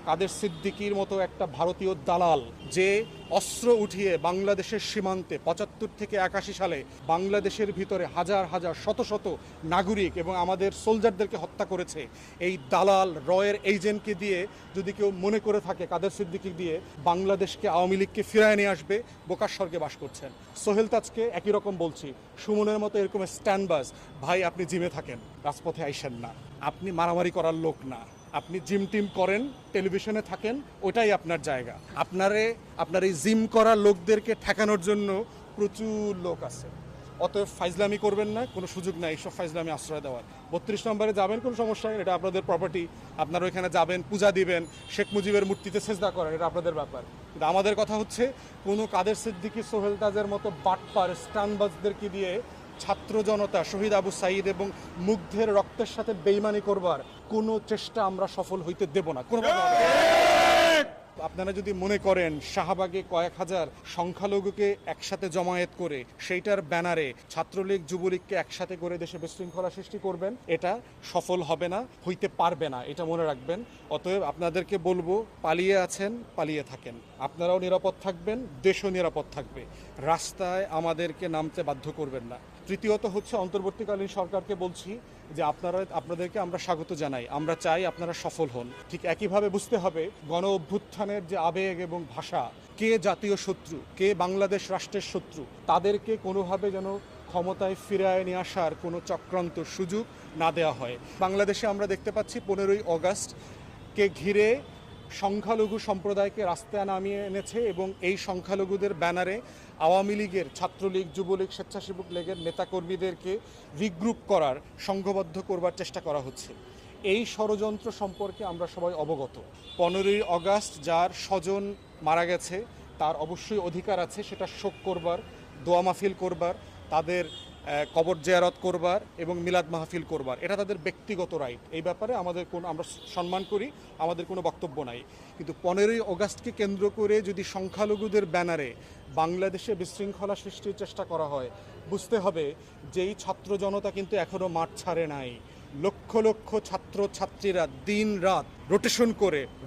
কাদের সিদ্দিকীর মতো একটা ভারতীয় দালাল যে অস্ত্র উঠিয়ে বাংলাদেশের সীমান্তে ৭৫ থেকে ৮১ সালে বাংলাদেশের ভিতরে হাজার হাজার শত শত নাগরিক এবং আমাদের সোলজারদেরকে হত্যা করেছে, এই দালাল রয়ের এজেন্টকে দিয়ে যদি কেউ মনে করে থাকে কাদের সিদ্দিকী দিয়ে বাংলাদেশকে আওয়ামী লীগকে ফিরায় নিয়ে আসবে, বোকার স্বর্গে বাস করছেন। সোহেল তাজকে একই রকম বলছি, সুমনের মতো এরকম স্ট্যান্ডবাজ ভাই, আপনি জিমে থাকেন, রাজপথে আইসেন না। আপনি মারামারি করার লোক না, আপনি জিম টিম করেন, টেলিভিশনে থাকেন, ওটাই আপনার জায়গা। আপনার এই জিম করা লোকদেরকে ঠেকানোর জন্য প্রচুর লোক আছে। অতএব ফাইজলামি করবেন না, কোনো সুযোগ নাই এইসব ফাইজলামি আশ্রয় দেওয়ার। ৩২ নম্বরে যাবেন, কোনো সমস্যা নেই, এটা আপনাদের প্রপার্টি, আপনারা ওইখানে যাবেন, পূজা দিবেন, শেখ মুজিবের মূর্তিতে সেজদা করেন, এটা আপনাদের ব্যাপার। কিন্তু আমাদের কথা হচ্ছে কোনো কাদের সিদ্দিকী, সোহেল তাজের মতো বাটপার স্টানবাজদেরকে দিয়ে ছাত্র জনতা, শহীদ আবু সাঈদ এবং মুগ্ধের রক্তের সাথে বেইমানি করবার কোনো চেষ্টা আমরা সফল হইতে দেব না কোনোভাবে। আপনারা যদি মনে করেন শাহবাগে কয়েক হাজার সংখ্যালঘুকে একসাথে জমায়েত করে সেইটার ব্যানারে ছাত্রলীগ যুবলীগকে একসাথে করে দেশে বিশৃঙ্খলা সৃষ্টি করবেন, এটা সফল হবে না, হইতে পারবে না, এটা মনে রাখবেন। অতএব আপনাদেরকে বলবো, পালিয়ে আছেন, পালিয়ে থাকেন, আপনারাও নিরাপদ থাকবেন, দেশও নিরাপদ থাকবে, রাস্তায় আমাদেরকে নামতে বাধ্য করবেন না। তৃতীয়ত হচ্ছে, অন্তর্বর্তীকালীন সরকারকে বলছি যে আপনাদেরকে আমরা স্বাগত জানাই, আমরা চাই আপনারা সফল হন। ঠিক একইভাবে বুঝতে হবে গণ অভ্যুত্থানের যে আবেগ এবং ভাষা, কে জাতীয় শত্রু, কে বাংলাদেশ রাষ্ট্রের শত্রু, তাদেরকে কোনোভাবে যেন ক্ষমতায় ফিরিয়ে নিয়ে আসার কোনো চক্রান্ত সুযোগ না দেওয়া হয়। বাংলাদেশে আমরা দেখতে পাচ্ছি ১৫ই অগাস্টকে ঘিরে সংখ্যালঘু সম্প্রদায়কে রাস্তায় নামিয়ে এনেছে এবং এই সংখ্যালঘুদের ব্যানারে আওয়ামী লীগের, ছাত্রলীগ, যুবলীগ, স্বেচ্ছাসেবক লীগের নেতাকর্মীদেরকে রিগ্রুপ করার, সংঘবদ্ধ করবার চেষ্টা করা হচ্ছে। এই ষড়যন্ত্র সম্পর্কে আমরা সবাই অবগত। ১৫ই অগাস্ট যার স্বজন মারা গেছে তার অবশ্যই অধিকার আছে সেটা শোক করবার, দোয়া মাহফিল করবার, তাদের কবর জিয়ারত করবার এবং মিলাদ মাহফিল করবার, এটা তাদের ব্যক্তিগত রাইট। এই ব্যাপারে আমরা সম্মান করি, আমাদের কোনো বক্তব্য নাই। কিন্তু ১৫ই অগাস্টকে কেন্দ্র করে যদি সংখ্যালঘুদের ব্যানারে বাংলাদেশে বিশৃঙ্খলা সৃষ্টির চেষ্টা করা হয়, বুঝতে হবে যে এই ছাত্র জনতা কিন্তু এখনও মাঠ ছাড়ে নাই। লক্ষ লক্ষ ছাত্র ছাত্রীরা দিন রাত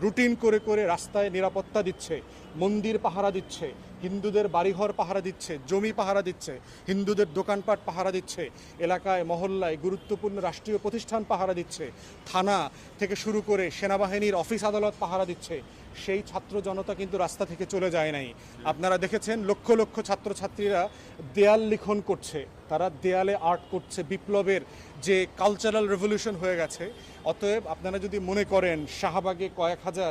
রুটিন করে রাস্তায় নিরাপত্তা দিচ্ছে, মন্দির পাহারা দিচ্ছে, হিন্দুদের বাড়িঘর পাহারা দিচ্ছে, জমি পাহারা দিচ্ছে, হিন্দুদের দোকানপাট পাহারা দিচ্ছে, এলাকায় মহল্লায় গুরুত্বপূর্ণ রাষ্ট্রীয় প্রতিষ্ঠান পাহারা দিচ্ছে, থানা থেকে শুরু করে সেনাবাহিনীর অফিস আদালত পাহারা দিচ্ছে। সেই ছাত্র জনতা কিন্তু রাস্তা থেকে চলে যায় নাই। আপনারা দেখেছেন লক্ষ লক্ষ ছাত্রছাত্রীরা দেয়াল লিখন করছে, তারা দেয়ালে আর্ট করছে, বিপ্লবের যে কালচারাল রেভলিউশন হয়ে গেছে। অতএব আপনারা যদি মনে করেন শাহবাগে কয়েক হাজার